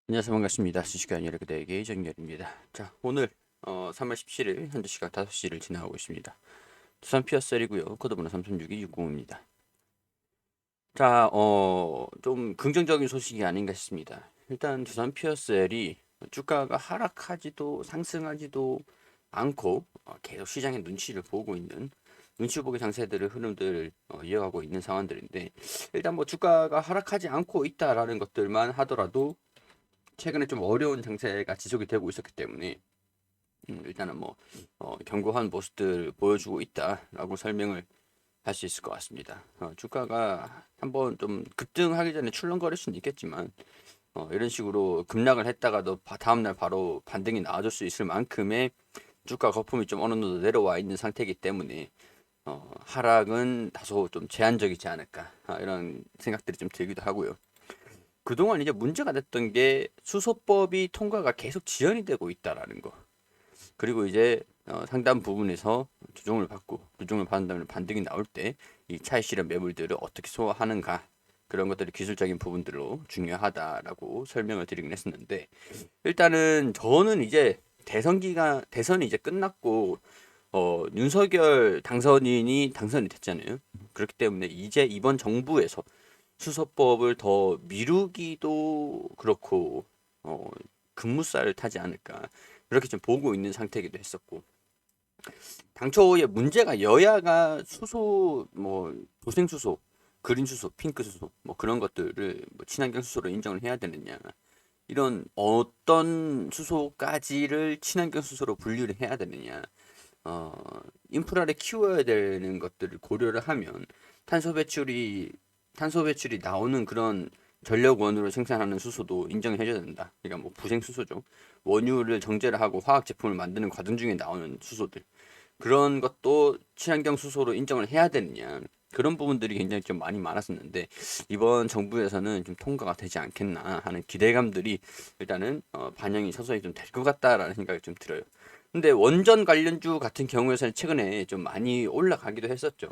안녕하세요. 반갑습니다. 주식의 안녕 그대에게 정렬입니다. 자, 오늘 3월 17일 현재 시각 5시를 지나고 있습니다. 두산 피어셀이고요. 코드번호 3362690입니다. 자, 좀 긍정적인 소식이 아닌가 싶습니다. 일단 두산 피어셀이 주가가 하락하지도 상승하지도 않고 계속 시장의 눈치를 보고 있는 눈치 보기 장세들을 흐름들을 이어가고 있는 상황들인데, 일단 뭐 주가가 하락하지 않고 있다라는 것들만 하더라도 최근에 좀 어려운 장세가 지속이 되고 있었기 때문에 일단은 뭐 견고한 모습들 보여주고 있다라고 설명을 할 수 있을 것 같습니다. 주가가 한번 좀 급등하기 전에 출렁거릴 수는 있겠지만 이런 식으로 급락을 했다가도 다음날 바로 반등이 나와줄 수 있을 만큼의 주가 거품이 좀 어느 정도 내려와 있는 상태이기 때문에 하락은 다소 좀 제한적이지 않을까, 이런 생각들이 좀 들기도 하고요. 그동안 이제 문제가 됐던 게 수소법이 통과가 계속 지연이 되고 있다라는 거. 그리고 이제 상당 부분에서 조정을 받은 다음에 반등이 나올 때 이 차익 실현 매물들을 어떻게 소화하는가, 그런 것들이 기술적인 부분들로 중요하다라고 설명을 드리긴 했었는데, 일단은 저는 이제 대선이 이제 끝났고 윤석열 당선인이 당선이 됐잖아요. 그렇기 때문에 이제 이번 정부에서 수서법을 더 미루기도 그렇고 어, 급무살을 타지 않을까, 그렇게 좀 보고 있는 상태이기도 했었고, 당초에 문제가 여야가 수소 뭐 도생 수소, 그린 수소, 핑크 수소 뭐 그런 것들을 뭐 친환경 수소로 인정을 해야 되느냐, 이런 어떤 수소까지를 친환경 수소로 분류를 해야 되느냐, 어, 인프라를 키워야 되는 것들을 고려를 하면 탄소 배출이 탄소 배출이 나오는 그런 전력원으로 생산하는 수소도 인정을 해줘야 된다. 그러니까 뭐 부생 수소죠. 원유를 정제를 하고 화학 제품을 만드는 과정 중에 나오는 수소들. 그런 것도 친환경 수소로 인정을 해야 되느냐. 그런 부분들이 굉장히 좀 많이 많았었는데, 이번 정부에서는 좀 통과가 되지 않겠나 하는 기대감들이 일단은 반영이 서서히 좀 될 것 같다라는 생각이 좀 들어요. 근데 원전 관련주 같은 경우에서는 최근에 좀 많이 올라가기도 했었죠.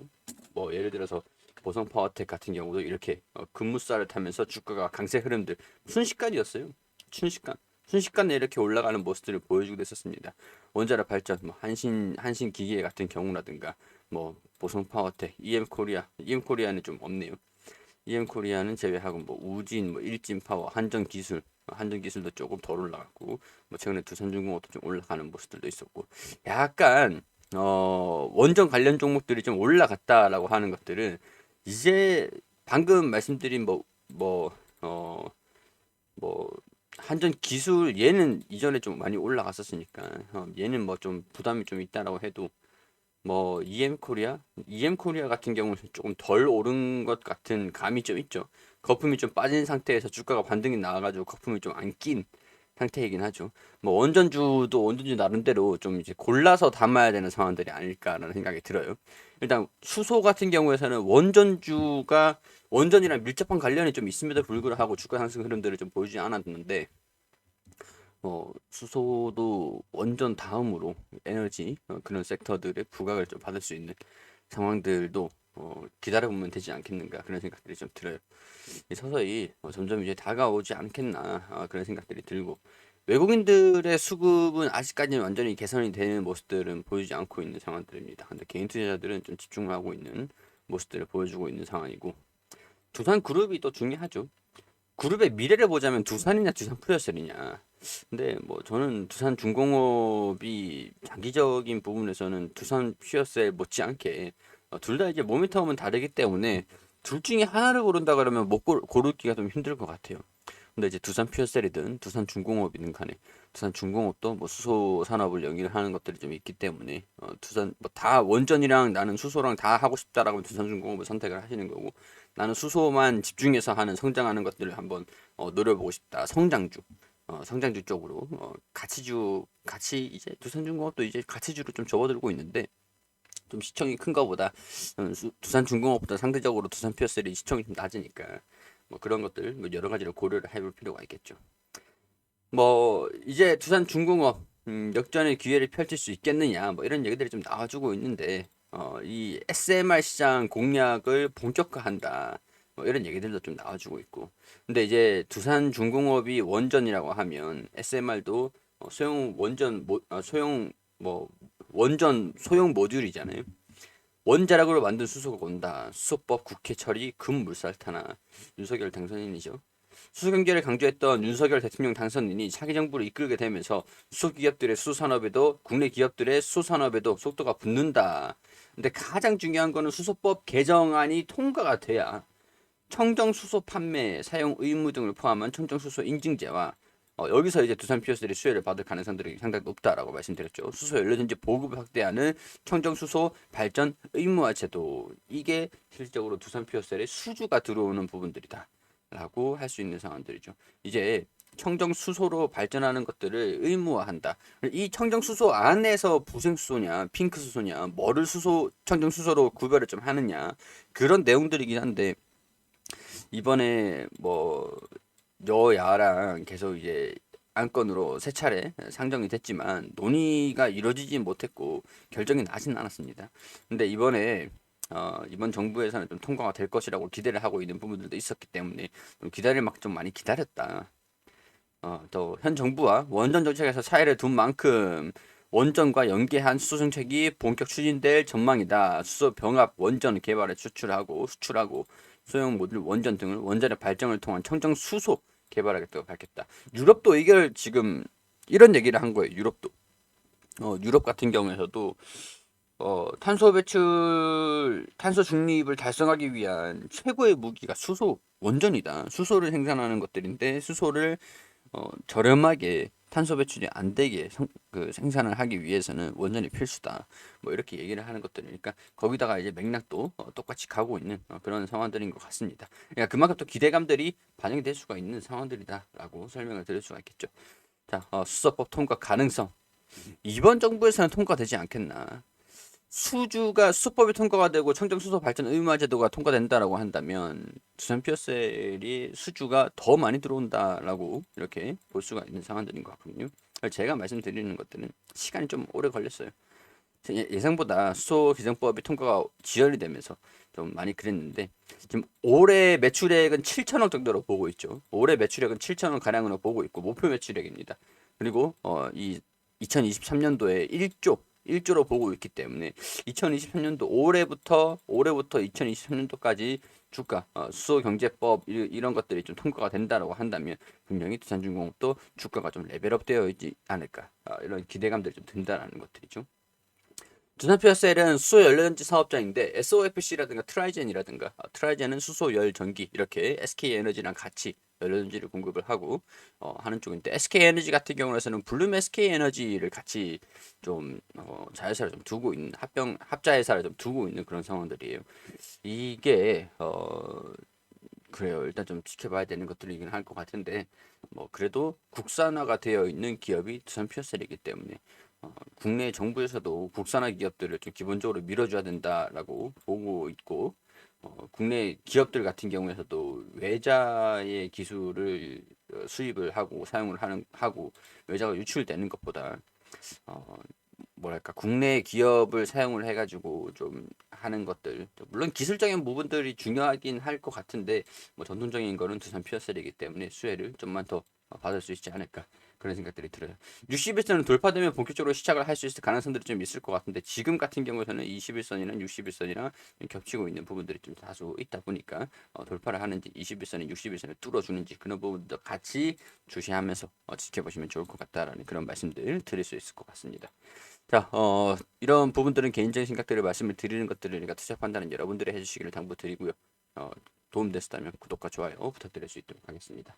뭐 예를 들어서 보성 파워텍 같은 경우도 이렇게 급무살을 타면서 주가가 강세 흐름들 순식간이었어요. 순식간. 순식간에 이렇게 올라가는 모습들을 보여주기도 했었습니다. 원자력 발전, 뭐 한신 기계 같은 경우라든가, 뭐 보성 파워텍, EM 코리아는 좀 없네요. EM 코리아는 제외하고 뭐 우진, 뭐 일진 파워, 한전 기술도 조금 덜 올라갔고, 뭐 최근에 두산중공업도 좀 올라가는 모습들도 있었고, 약간 원전 관련 종목들이 좀 올라갔다라고 하는 것들은 이제 방금 말씀드린 어, 뭐 한전 기술 얘는 이전에 좀 많이 올라갔었으니까 얘는 뭐 좀 부담이 좀 있다라고 해도, 뭐 EM 코리아 같은 경우는 조금 덜 오른 것 같은 감이 좀 있죠. 거품이 좀 빠진 상태에서 주가가 반등이 나와가지고 거품이 좀 안 낀 상태이긴 하죠. 뭐 원전주 나름대로 좀 이제 골라서 담아야 되는 상황들이 아닐까라는 생각이 들어요. 일단 수소 같은 경우에서는 원전이랑 밀접한 관련이 좀 있음에도 불구하고 주가 상승 흐름들을 좀 보여주지 않았는데, 수소도 원전 다음으로 에너지 그런 섹터들의 부각을 좀 받을 수 있는 상황들도 기다려보면 되지 않겠는가, 그런 생각들이 좀 들어요. 서서히 점점 이제 다가오지 않겠나, 그런 생각들이 들고, 외국인들의 수급은 아직까지는 완전히 개선이 되는 모습들은 보이지 않고 있는 상황들입니다. 근데 개인 투자자들은 좀 집중을 하고 있는 모습들을 보여주고 있는 상황이고, 두산 그룹이 또 중요하죠. 그룹의 미래를 보자면 두산이냐 두산 프로세스냐. 근데 뭐 저는 두산 중공업이 장기적인 부분에서는 두산 피어스에 못지않게 둘 다 이제 모멘텀은 다르기 때문에 둘 중에 하나를 고른다 그러면 못 고르기가 좀 힘들 것 같아요. 근데 이제 두산 피어셀이든 두산 중공업이든 간에 두산 중공업도 뭐 수소 산업을 영위를 하는 것들이 좀 있기 때문에 두산 뭐 다 원전이랑 나는 수소랑 다 하고 싶다라고 하면 두산 중공업을 선택을 하시는 거고, 나는 수소만 집중해서 하는 성장하는 것들을 한번 노려보고 싶다, 성장주 쪽으로 같이 이제 두산중공업도 이제 가치주로 좀 접어들고 있는데, 좀 시청이 큰 거보다 두산중공업보다 상대적으로 두산 피어셀이 시청이 좀 낮으니까 뭐 그런 것들 뭐 여러 가지로 고려를 해볼 필요가 있겠죠. 뭐 이제 두산중공업 역전의 기회를 펼칠 수 있겠느냐, 뭐 이런 얘기들이 좀 나와주고 있는데, 이 SMR 시장 공략을 본격화한다. 뭐 이런 얘기들도 좀 나와주고 있고. 근데 이제 두산중공업이 원전이라고 하면 SMR도 소형 원전 소형 뭐 원전 소형 모듈이잖아요. 원자력으로 만든 수소가 온다. 수소법 국회 처리 금물살 탄압. 윤석열 당선인이죠. 수소 경제를 강조했던 윤석열 대통령 당선인이 차기 정부를 이끌게 되면서 수소 기업들의 수소 산업에도 국내 기업들의 수소 산업에도 속도가 붙는다. 근데 가장 중요한 거는 수소법 개정안이 통과가 돼야 청정 수소 판매, 사용 의무 등을 포함한 청정 수소 인증제와 여기서 이제 두산 피어스들이 수혜를 받을 가능성들이 상당히 높다라고 말씀드렸죠. 수소 연료전지 보급을 확대하는 청정 수소 발전 의무화 제도, 이게 실질적으로 두산 피어스의 수주가 들어오는 부분들이다. 라고 할 수 있는 상황들이죠. 이제 청정 수소로 발전하는 것들을 의무화한다. 이 청정 수소 안에서 부생 수소냐, 핑크 수소냐, 뭐를 수소 청정 수소로 구별을 좀 하느냐, 그런 내용들이긴 한데, 이번에 뭐 여야랑 계속 이제 안건으로 세 차례 상정이 됐지만 논의가 이루어지지 못했고 결정이 나진 않았습니다. 근데 이번에 이번 정부에서는 좀 통과가 될 것이라고 기대를 하고 있는 부분들도 있었기 때문에 좀 기다릴 만큼 좀 많이 기다렸다. 또 현 정부와 원전 정책에서 차이를 둔 만큼 원전과 연계한 수소 정책이 본격 추진될 전망이다. 수소 병합 원전 개발에 수출하고 소형 모듈 원전 등을 원자력 발전을 통한 청정 수소 개발하겠다고 밝혔다. 유럽도 이걸 지금 이런 얘기를 한 거예요. 유럽도. 유럽 같은 경우에서도 탄소 중립을 달성하기 위한 최고의 무기가 수소 원전이다. 수소를 생산하는 것들인데 수소를 저렴하게 탄소 배출이 안 되게 생산을 하기 위해서는 원전이 필수다. 뭐 이렇게 얘기를 하는 것들이니까 거기다가 이제 맥락도 똑같이 가고 있는 그런 상황들인 것 같습니다. 그러니까 그만큼 또 기대감들이 반영이 될 수가 있는 상황들이다라고 설명을 드릴 수가 있겠죠. 자, 수소법 통과 가능성. 이번 정부에서는 통과되지 않겠나. 수법이 통과가 되고 청정수소 발전 의무화 제도가 통과된다라고 한다면 두산 피어셀이 수주가 더 많이 들어온다라고 이렇게 볼 수가 있는 상황들인 것 같거든요. 제가 말씀드리는 것들은 시간이 좀 오래 걸렸어요. 예상보다 수소 개정법이 통과가 지연이 되면서 좀 많이 그랬는데 지금 올해 매출액은 7천억 정도로 보고 있죠. 올해 매출액은 7천억 가량으로 보고 있고 목표 매출액입니다. 그리고 이 2023년도에 1조로 보고 있기 때문에 2023년도 올해부터 2023년도까지 주가 수소경제법 이런 것들이 좀 통과가 된다라고 한다면 분명히 두산중공업도 주가가 좀 레벨업 되어 있지 않을까, 이런 기대감들이 좀 든다라는 것들이죠. 두산피어셀은 수소연료전지 사업자인데 SOFC라든가 트라이젠은 수소열전기 이렇게 SK에너지랑 같이 연료전지를 공급을 하고 하는 쪽인데, SK에너지 같은 경우에는 블룸 SK에너지를 같이 좀 자회사를 좀 두고 있는 합자회사를 좀 두고 있는 그런 상황들이에요. 이게 그래요. 일단 좀 지켜봐야 되는 것들이긴 할 것 같은데, 뭐 그래도 국산화가 되어 있는 기업이 두산피어셀이기 때문에 국내 정부에서도 국산화 기업들을 좀 기본적으로 밀어줘야 된다라고 보고 있고, 국내 기업들 같은 경우에서도 외자의 기술을 수입을 하고 사용을 하고 외자가 유출되는 것보다 어, 뭐랄까 국내 기업을 사용을 해가지고 좀 하는 것들, 물론 기술적인 부분들이 중요하긴 할 것 같은데 뭐 전통적인 거는 두산 피어셀이기 때문에 수혜를 좀만 더 받을 수 있지 않을까, 그런 생각들이 들어요. 60일선은 돌파되면 본격적으로 시작을 할 수 있을 가능성들이 좀 있을 것 같은데 지금 같은 경우에는 21선이나 60일선이랑 겹치고 있는 부분들이 좀 다소 있다 보니까 돌파를 하는지 21선이 60일선을 뚫어주는지 그런 부분도 같이 주시하면서 지켜보시면 좋을 것 같다라는 그런 말씀들 드릴 수 있을 것 같습니다. 자, 이런 부분들은 개인적인 생각들을 말씀을 드리는 것들이니까 투자 판단은 여러분들이 해주시기를 당부드리고요. 도움됐다면 구독과 좋아요 부탁드릴 수 있도록 하겠습니다.